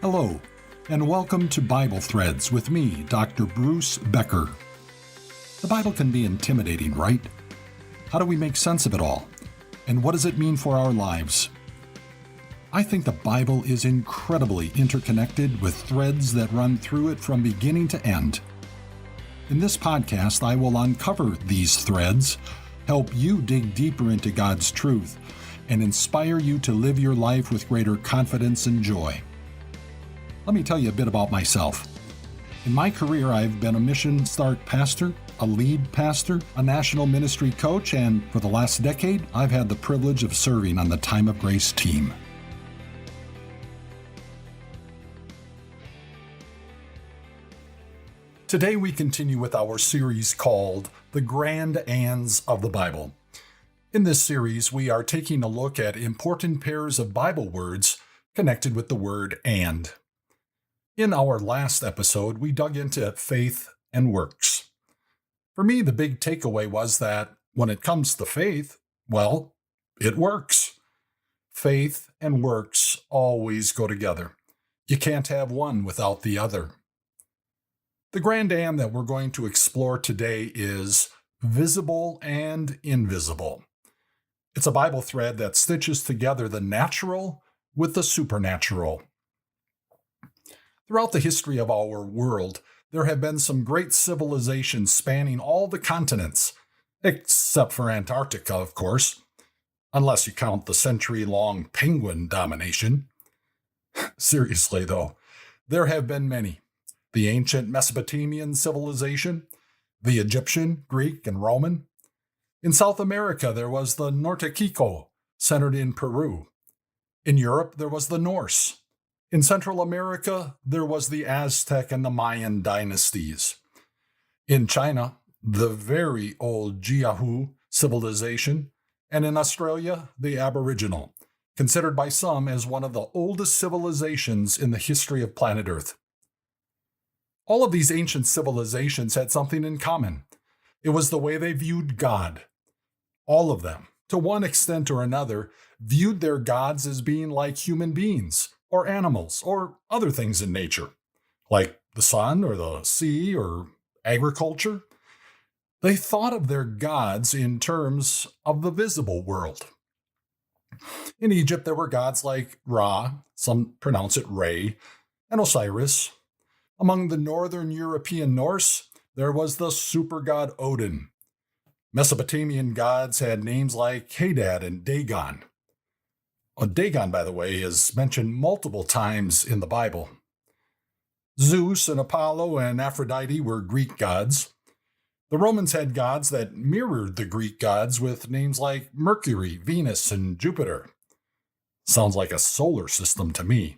Hello, and welcome to Bible Threads with me, Dr. Bruce Becker. The Bible can be intimidating, right? How do we make sense of it all? And what does it mean for our lives? I think the Bible is incredibly interconnected with threads that run through it from beginning to end. In this podcast, I will uncover these threads, help you dig deeper into God's truth, and inspire you to live your life with greater confidence and joy. Let me tell you a bit about myself. In my career, I've been a Mission Start pastor, a lead pastor, a national ministry coach, and for the last decade, I've had the privilege of serving on the Time of Grace team. Today we continue with our series called The Grand Ands of the Bible. In this series, we are taking a look at important pairs of Bible words connected with the word and. In our last episode, we dug into faith and works. For me, the big takeaway was that when it comes to faith, well, it works. Faith and works always go together. You can't have one without the other. The grand and that we're going to explore today is visible and invisible. It's a Bible thread that stitches together the natural with the supernatural. Throughout the history of our world, there have been some great civilizations spanning all the continents, except for Antarctica, of course, unless you count the century-long penguin domination. Seriously, though, there have been many. The ancient Mesopotamian civilization, the Egyptian, Greek, and Roman. In South America, there was the Nortequico, centered in Peru. In Europe, there was the Norse. In Central America, there was the Aztec and the Mayan dynasties. In China, the very old Jiahu civilization, and in Australia, the Aboriginal, considered by some as one of the oldest civilizations in the history of planet Earth. All of these ancient civilizations had something in common. It was the way they viewed God. All of them, to one extent or another, viewed their gods as being like human beings, or animals, or other things in nature, like the sun or the sea or agriculture. They thought of their gods in terms of the visible world. In Egypt, there were gods like Ra, some pronounce it Re, and Osiris. Among the Northern European Norse, there was the super god Odin. Mesopotamian gods had names like Hadad and Dagon. Dagon, by the way, is mentioned multiple times in the Bible. Zeus and Apollo and Aphrodite were Greek gods. The Romans had gods that mirrored the Greek gods with names like Mercury, Venus, and Jupiter. Sounds like a solar system to me.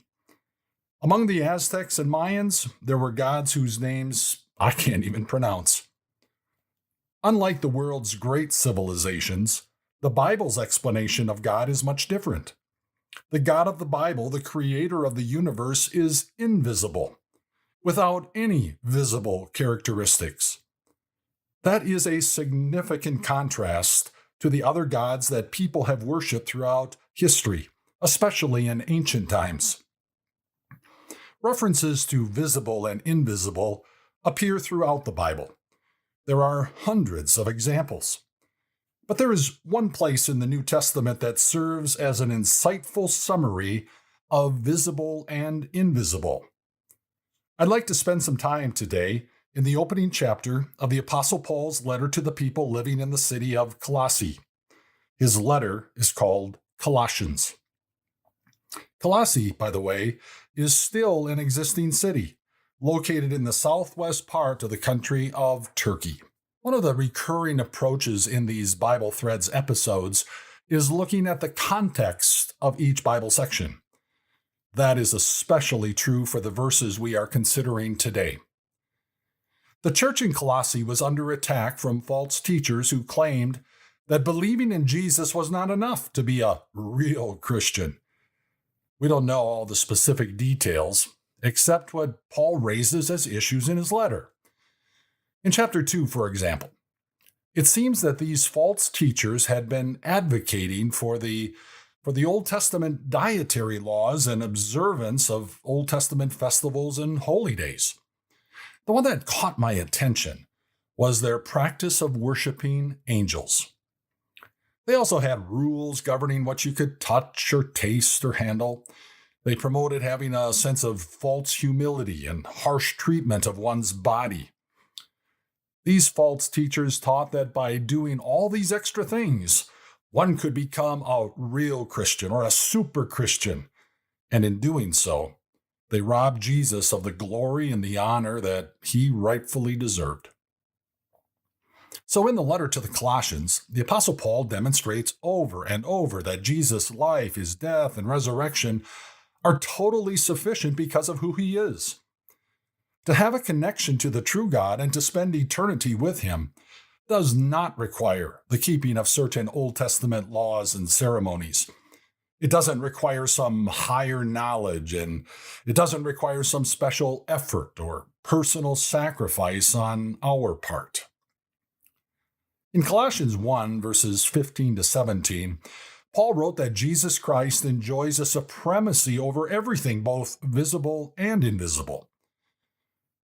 Among the Aztecs and Mayans, there were gods whose names I can't even pronounce. Unlike the world's great civilizations, the Bible's explanation of God is much different. The God of the Bible, the creator of the universe, is invisible, without any visible characteristics. That is a significant contrast to the other gods that people have worshipped throughout history, especially in ancient times. References to visible and invisible appear throughout the Bible. There are hundreds of examples. But there is one place in the New Testament that serves as an insightful summary of visible and invisible. I'd like to spend some time today in the opening chapter of the Apostle Paul's letter to the people living in the city of Colossae. His letter is called Colossians. Colossae, by the way, is still an existing city, located in the southwest part of the country of Turkey. One of the recurring approaches in these Bible Threads episodes is looking at the context of each Bible section. That is especially true for the verses we are considering today. The church in Colossae was under attack from false teachers who claimed that believing in Jesus was not enough to be a real Christian. We don't know all the specific details, except what Paul raises as issues in his letter. In chapter 2, for example, it seems that these false teachers had been advocating for the for the Old Testament dietary laws and observance of Old Testament festivals and holy days. The one that caught my attention was their practice of worshiping angels. They also had rules governing what you could touch or taste or handle. They promoted having a sense of false humility and harsh treatment of one's body. These false teachers taught that by doing all these extra things, one could become a real Christian or a super Christian. And in doing so, they robbed Jesus of the glory and the honor that he rightfully deserved. So in the letter to the Colossians, the Apostle Paul demonstrates over and over that Jesus' life, his death, and resurrection are totally sufficient because of who he is. To have a connection to the true God and to spend eternity with him does not require the keeping of certain Old Testament laws and ceremonies. It doesn't require some higher knowledge, and it doesn't require some special effort or personal sacrifice on our part. In Colossians 1, verses 15 to 17, Paul wrote that Jesus Christ enjoys a supremacy over everything, both visible and invisible.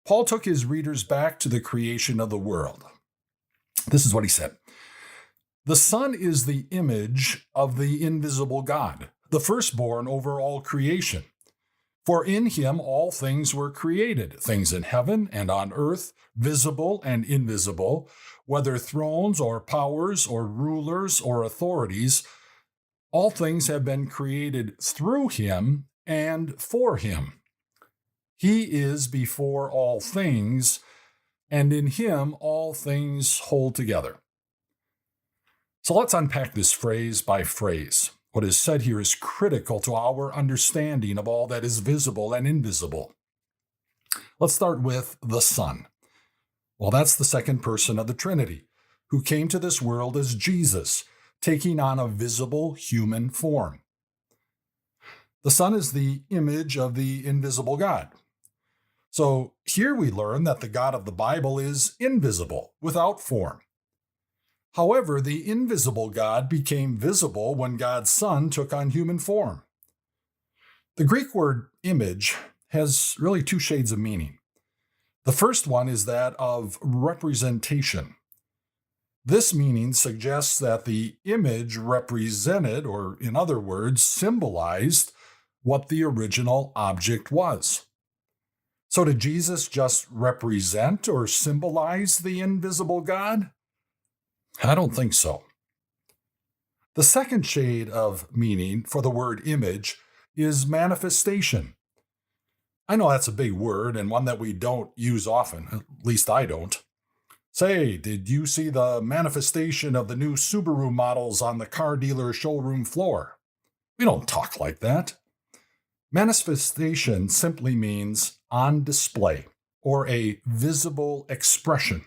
Paul took his readers back to the creation of the world. This is what he said. The Son is the image of the invisible God, the firstborn over all creation. For in him all things were created, things in heaven and on earth, visible and invisible, whether thrones or powers or rulers or authorities. All things have been created through him and for him. He is before all things, and in him all things hold together. So let's unpack this phrase by phrase. What is said here is critical to our understanding of all that is visible and invisible. Let's start with the Son. Well, that's the second person of the Trinity, who came to this world as Jesus, taking on a visible human form. The Son is the image of the invisible God. So here we learn that the God of the Bible is invisible, without form. However, the invisible God became visible when God's Son took on human form. The Greek word image has really two shades of meaning. The first one is that of representation. This meaning suggests that the image represented, or in other words, symbolized, what the original object was. So did Jesus just represent or symbolize the invisible God? I don't think so. The second shade of meaning for the word image is manifestation. I know that's a big word and one that we don't use often, at least I don't. Say, did you see the manifestation of the new Subaru models on the car dealer showroom floor? We don't talk like that. Manifestation simply means on display or a visible expression.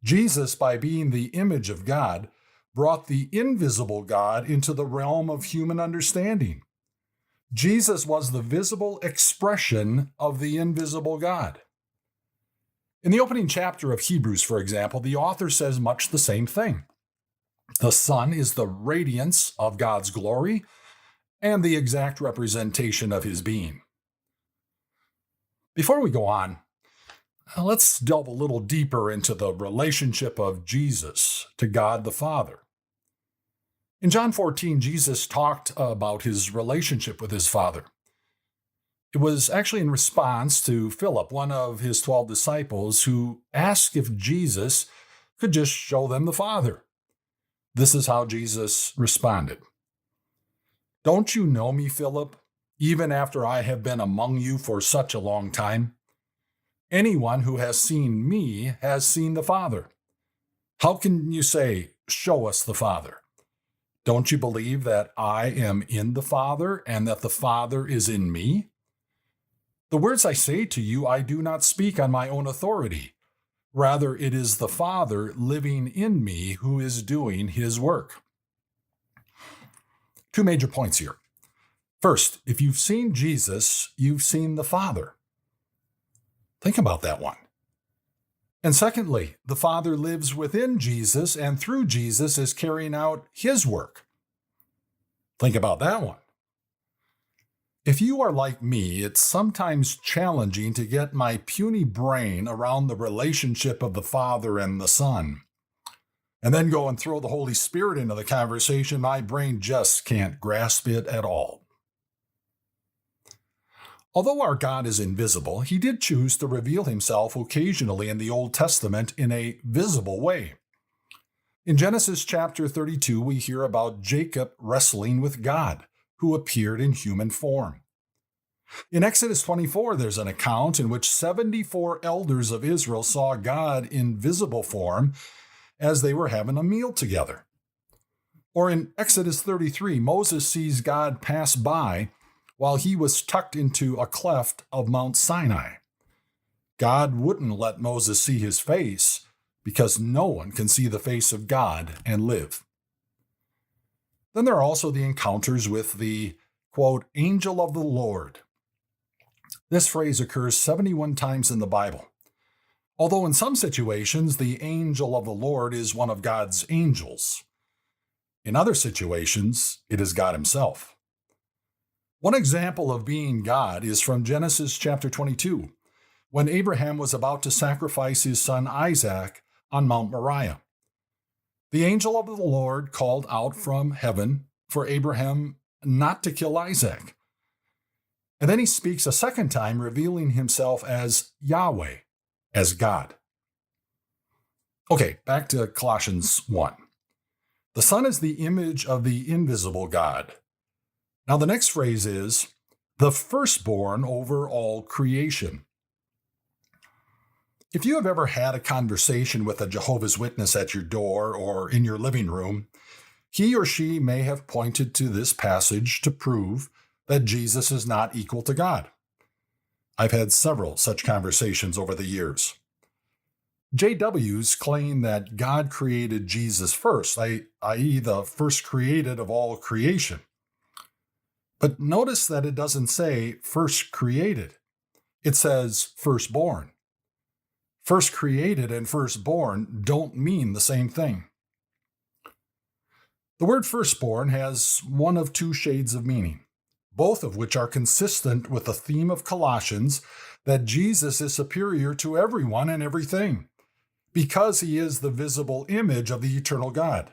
Jesus, by being the image of God, brought the invisible God into the realm of human understanding. Jesus was the visible expression of the invisible God. In the opening chapter of Hebrews, for example, the author says much the same thing. The Son is the radiance of God's glory and the exact representation of his being. Before we go on, let's delve a little deeper into the relationship of Jesus to God the Father. In John 14, Jesus talked about his relationship with his Father. It was actually in response to Philip, one of his 12 disciples, who asked if Jesus could just show them the Father. This is how Jesus responded. Don't you know me, Philip, even after I have been among you for such a long time? Anyone who has seen me has seen the Father. How can you say, show us the Father? Don't you believe that I am in the Father and that the Father is in me? The words I say to you, I do not speak on my own authority. Rather, it is the Father living in me who is doing his work. Two major points here. First, if you've seen Jesus, you've seen the Father. Think about that one. And secondly, the Father lives within Jesus and through Jesus is carrying out his work. Think about that one. If you are like me, it's sometimes challenging to get my puny brain around the relationship of the Father and the Son. And then go and throw the Holy Spirit into the conversation, my brain just can't grasp it at all. Although our God is invisible, he did choose to reveal himself occasionally in the Old Testament in a visible way. In Genesis chapter 32, we hear about Jacob wrestling with God, who appeared in human form. In Exodus 24, there's an account in which 74 elders of Israel saw God in visible form as they were having a meal together. Or in Exodus 33, Moses sees God pass by while he was tucked into a cleft of Mount Sinai. God wouldn't let Moses see his face because no one can see the face of God and live. Then there are also the encounters with the, quote, angel of the Lord. This phrase occurs 71 times in the Bible. Although in some situations, the angel of the Lord is one of God's angels. In other situations, it is God himself. One example of being God is from Genesis chapter 22, when Abraham was about to sacrifice his son Isaac on Mount Moriah. The angel of the Lord called out from heaven for Abraham not to kill Isaac. And then he speaks a second time, revealing himself as Yahweh, as God. Okay, back to Colossians 1. The Son is the image of the invisible God. Now the next phrase is, the firstborn over all creation. If you have ever had a conversation with a Jehovah's Witness at your door or in your living room, he or she may have pointed to this passage to prove that Jesus is not equal to God. I've had several such conversations over the years. JWs claim that God created Jesus first, i.e. the first created of all creation. But notice that it doesn't say first created. It says firstborn. First created and firstborn don't mean the same thing. The word firstborn has one of two shades of meaning, both of which are consistent with the theme of Colossians that Jesus is superior to everyone and everything, because he is the visible image of the eternal God.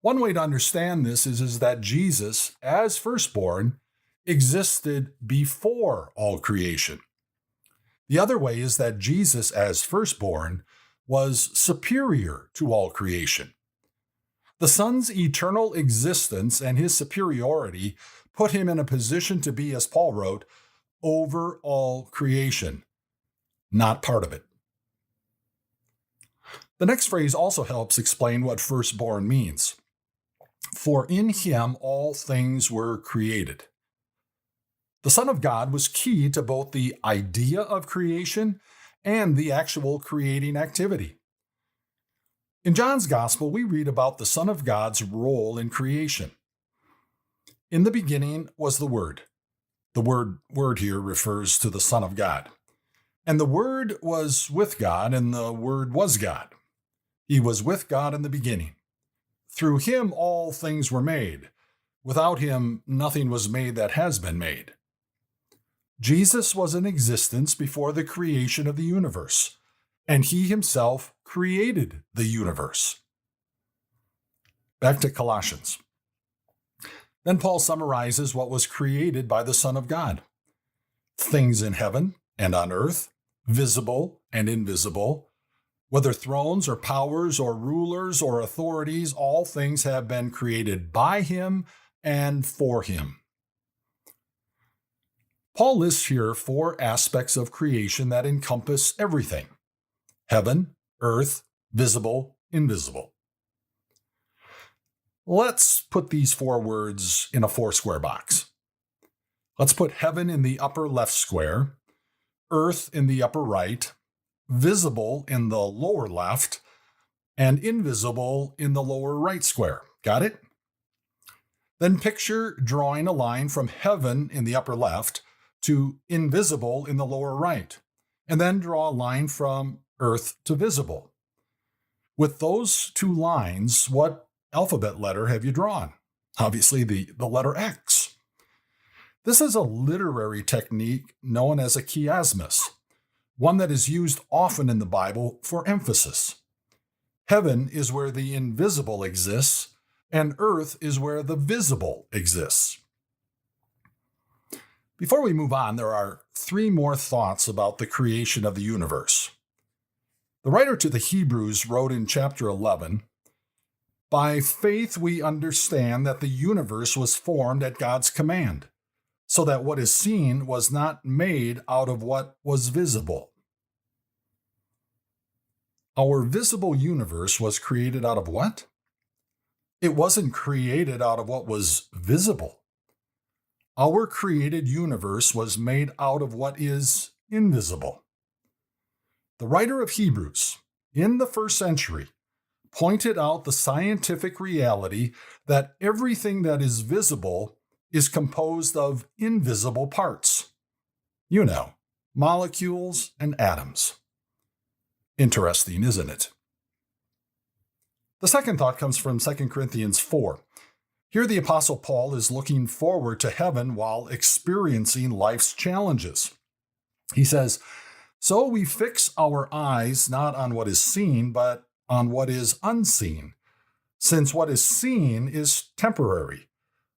One way to understand this is that Jesus, as firstborn, existed before all creation. The other way is that Jesus, as firstborn, was superior to all creation. The Son's eternal existence and his superiority put him in a position to be, as Paul wrote, over all creation, not part of it. The next phrase also helps explain what firstborn means. For in him all things were created. The Son of God was key to both the idea of creation and the actual creating activity. In John's Gospel, we read about the Son of God's role in creation. In the beginning was the Word. The word here refers to the Son of God. And the Word was with God, and the Word was God. He was with God in the beginning. Through him all things were made. Without him nothing was made that has been made. Jesus was in existence before the creation of the universe, and he himself created the universe. Back to Colossians. Then Paul summarizes what was created by the Son of God. Things in heaven and on earth, visible and invisible, whether thrones or powers or rulers or authorities, all things have been created by him and for him. Paul lists here 4 aspects of creation that encompass everything: heaven, earth, visible, invisible. Let's put these 4 words in a 4-square box. Let's put heaven in the upper left square, earth in the upper right, visible in the lower left, and invisible in the lower right square. Got it? Then picture drawing a line from heaven in the upper left to invisible in the lower right, and then draw a line from earth to visible. With those 2 lines, what alphabet letter have you drawn? obviously the letter X. This is a literary technique known as a chiasmus, one that is used often in the Bible for emphasis. Heaven is where the invisible exists, and earth is where the visible exists. Before we move on, there are 3 more thoughts about the creation of the universe. The writer to the Hebrews wrote in chapter 11, "By faith we understand that the universe was formed at God's command, so that what is seen was not made out of what was visible." Our visible universe was created out of what? It wasn't created out of what was visible. Our created universe was made out of what is invisible. The writer of Hebrews, in the first century, pointed out the scientific reality that everything that is visible is composed of invisible parts. You know, molecules and atoms. Interesting, isn't it? The second thought comes from 2 Corinthians 4. Here the Apostle Paul is looking forward to heaven while experiencing life's challenges. He says, "So we fix our eyes not on what is seen, but on what is unseen, since what is seen is temporary,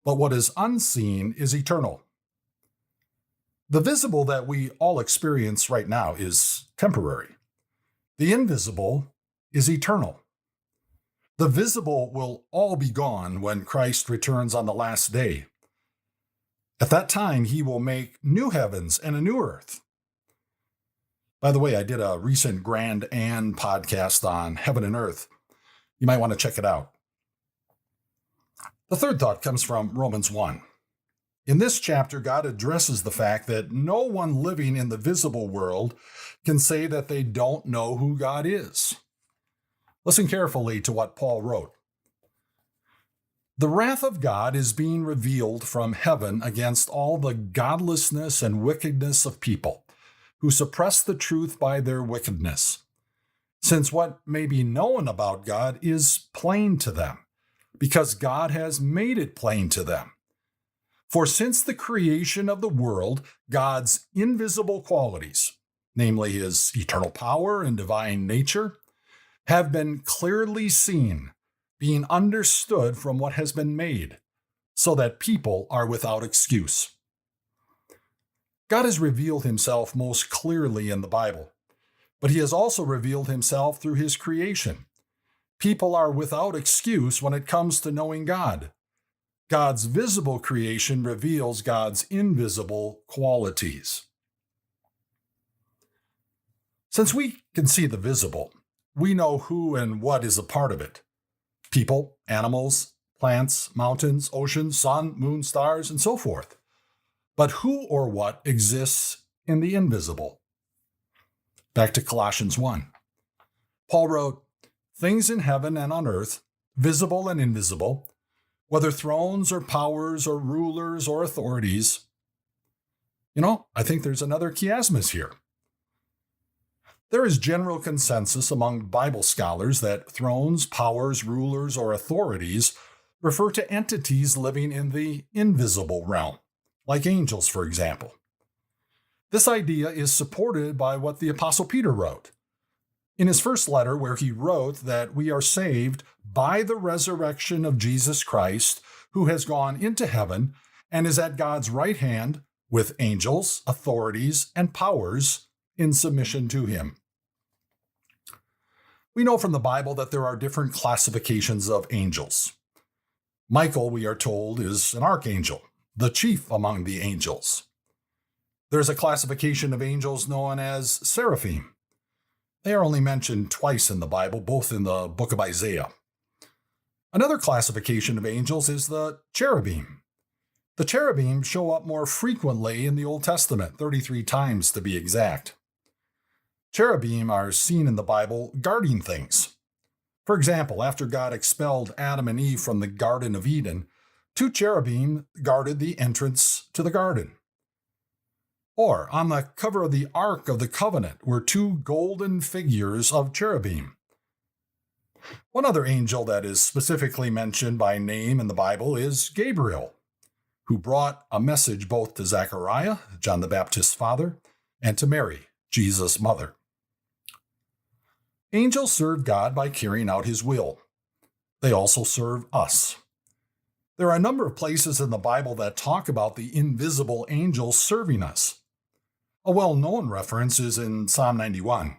but what is unseen is eternal." The visible that we all experience right now is temporary. The invisible is eternal. The visible will all be gone when Christ returns on the last day. At that time, he will make new heavens and a new earth. By the way, I did a recent Grand Ann podcast on heaven and earth. You might want to check it out. The third thought comes from Romans 1. In this chapter, God addresses the fact that no one living in the visible world can say that they don't know who God is. Listen carefully to what Paul wrote. "The wrath of God is being revealed from heaven against all the godlessness and wickedness of people who suppress the truth by their wickedness, since what may be known about God is plain to them, because God has made it plain to them. For since the creation of the world, God's invisible qualities, namely his eternal power and divine nature, have been clearly seen, being understood from what has been made, so that people are without excuse." God has revealed himself most clearly in the Bible, but he has also revealed himself through his creation. People are without excuse when it comes to knowing God. God's visible creation reveals God's invisible qualities. Since we can see the visible, we know who and what is a part of it. People, animals, plants, mountains, oceans, sun, moon, stars, and so forth. But who or what exists in the invisible? Back to Colossians 1. Paul wrote, "Things in heaven and on earth, visible and invisible, whether thrones or powers or rulers or authorities." I think there's another chiasmus here. There is general consensus among Bible scholars that thrones, powers, rulers, or authorities refer to entities living in the invisible realm, like angels, for example. This idea is supported by what the Apostle Peter wrote. In his first letter, where he wrote that we are saved by the resurrection of Jesus Christ, who has gone into heaven and is at God's right hand with angels, authorities, and powers in submission to him. We know from the Bible that there are different classifications of angels. Michael, we are told, is an archangel, the chief among the angels. There's a classification of angels known as seraphim. They are only mentioned twice in the Bible, both in the book of Isaiah. Another classification of angels is the cherubim. The cherubim show up more frequently in the Old Testament, 33 times to be exact. Cherubim are seen in the Bible guarding things. For example, after God expelled Adam and Eve from the Garden of Eden, 2 cherubim guarded the entrance to the garden. Or, on the cover of the Ark of the Covenant were 2 golden figures of cherubim. One other angel that is specifically mentioned by name in the Bible is Gabriel, who brought a message both to Zechariah, John the Baptist's father, and to Mary, Jesus' mother. Angels serve God by carrying out his will. They also serve us. There are a number of places in the Bible that talk about the invisible angels serving us. A well-known reference is in Psalm 91.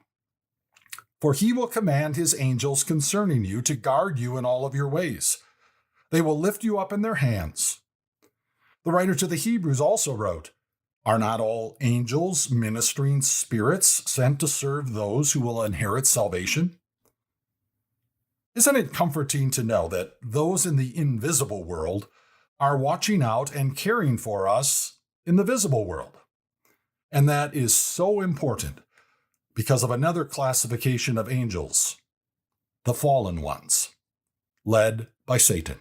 For he will command his angels concerning you to guard you in all of your ways. They will lift you up in their hands. The writer to the Hebrews also wrote, Are not all angels ministering spirits sent to serve those who will inherit salvation? Isn't it comforting to know that those in the invisible world are watching out and caring for us in the visible world? And that is so important because of another classification of angels, the fallen ones, led by Satan.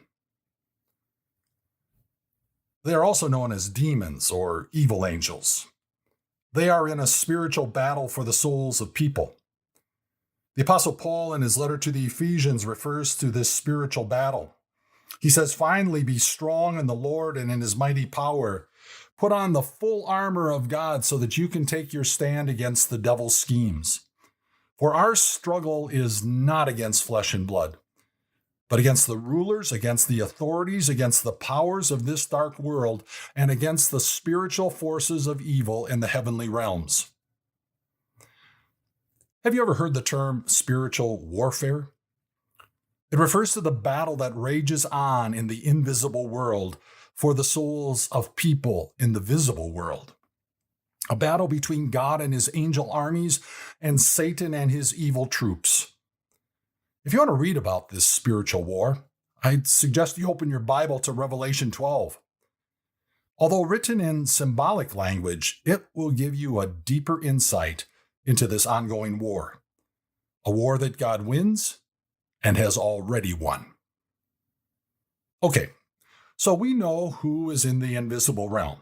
They are also known as demons or evil angels. They are in a spiritual battle for the souls of people. The Apostle Paul, in his letter to the Ephesians, refers to this spiritual battle. He says, Finally, be strong in the Lord and in his mighty power. Put on the full armor of God so that you can take your stand against the devil's schemes. For our struggle is not against flesh and blood, but against the rulers, against the authorities, against the powers of this dark world, and against the spiritual forces of evil in the heavenly realms. Have you ever heard the term spiritual warfare? It refers to the battle that rages on in the invisible world for the souls of people in the visible world. A battle between God and his angel armies and Satan and his evil troops. If you want to read about this spiritual war, I'd suggest you open your Bible to Revelation 12. Although written in symbolic language, it will give you a deeper insight into this ongoing war. A war that God wins and has already won. Okay, so we know who is in the invisible realm.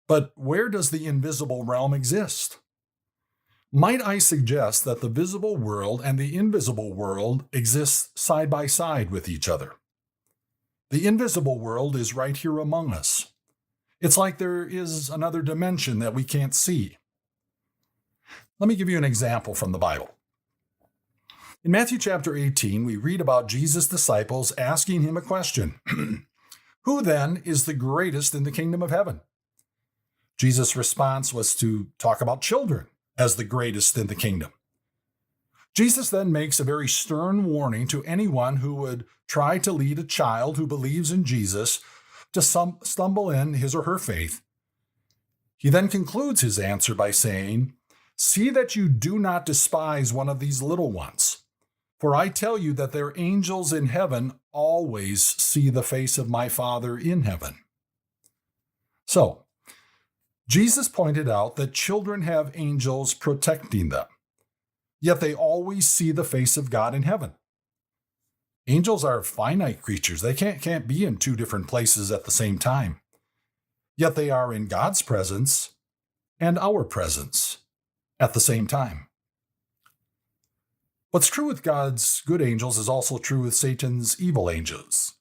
But where does the invisible realm exist? Might I suggest that the visible world and the invisible world exist side by side with each other? The invisible world is right here among us. It's like there is another dimension that we can't see. Let me give you an example from the Bible. In Matthew chapter 18, we read about Jesus' disciples asking him a question. Who then is the greatest in the kingdom of heaven? Jesus' response was to talk about children as the greatest in the kingdom. Jesus then makes a very stern warning to anyone who would try to lead a child who believes in Jesus to stumble in his or her faith. He then concludes his answer by saying, See that you do not despise one of these little ones, for I tell you that their angels in heaven always see the face of my Father in heaven. So, Jesus pointed out that children have angels protecting them, yet they always see the face of God in heaven. Angels are finite creatures. They can't be in two different places at the same time. Yet they are in God's presence and our presence at the same time. What's true with God's good angels is also true with Satan's evil angels.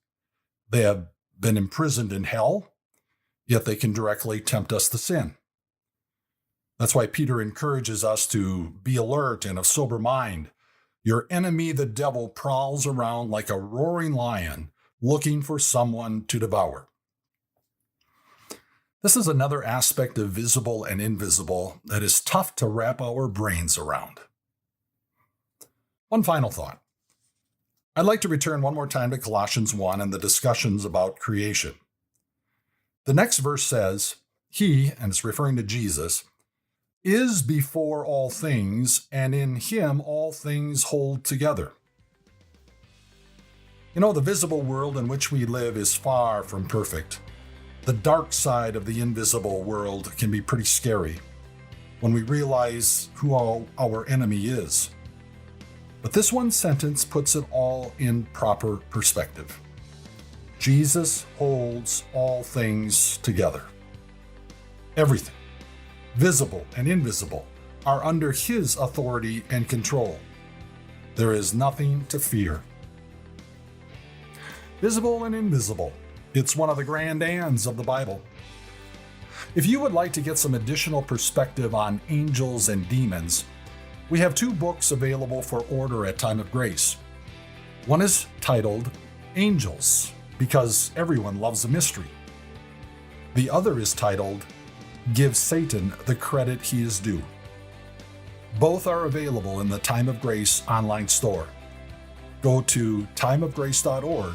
They have been imprisoned in hell, yet they can directly tempt us to sin. That's why Peter encourages us to be alert and of sober mind. Your enemy, the devil, prowls around like a roaring lion, looking for someone to devour. This is another aspect of visible and invisible that is tough to wrap our brains around. One final thought. I'd like to return one more time to Colossians 1 and the discussions about creation. The next verse says, He, and it's referring to Jesus, is before all things, and in him all things hold together. You know, the visible world in which we live is far from perfect. The dark side of the invisible world can be pretty scary when we realize who our enemy is. But this one sentence puts it all in proper perspective. Jesus holds all things together. Everything, visible and invisible, are under his authority and control. There is nothing to fear. Visible and invisible. It's one of the grand ands of the Bible. If you would like to get some additional perspective on angels and demons, we have 2 books available for order at Time of Grace. One is titled Angels, because everyone loves a mystery. The other is titled Give Satan the Credit He is Due. Both are available in the Time of Grace online store. Go to timeofgrace.org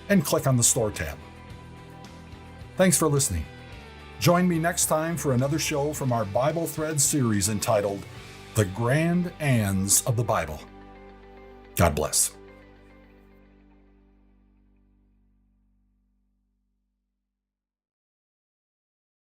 and click on the Store tab. Thanks for listening. Join me next time for another show from our Bible Thread series entitled The Grand Ands of the Bible. God bless.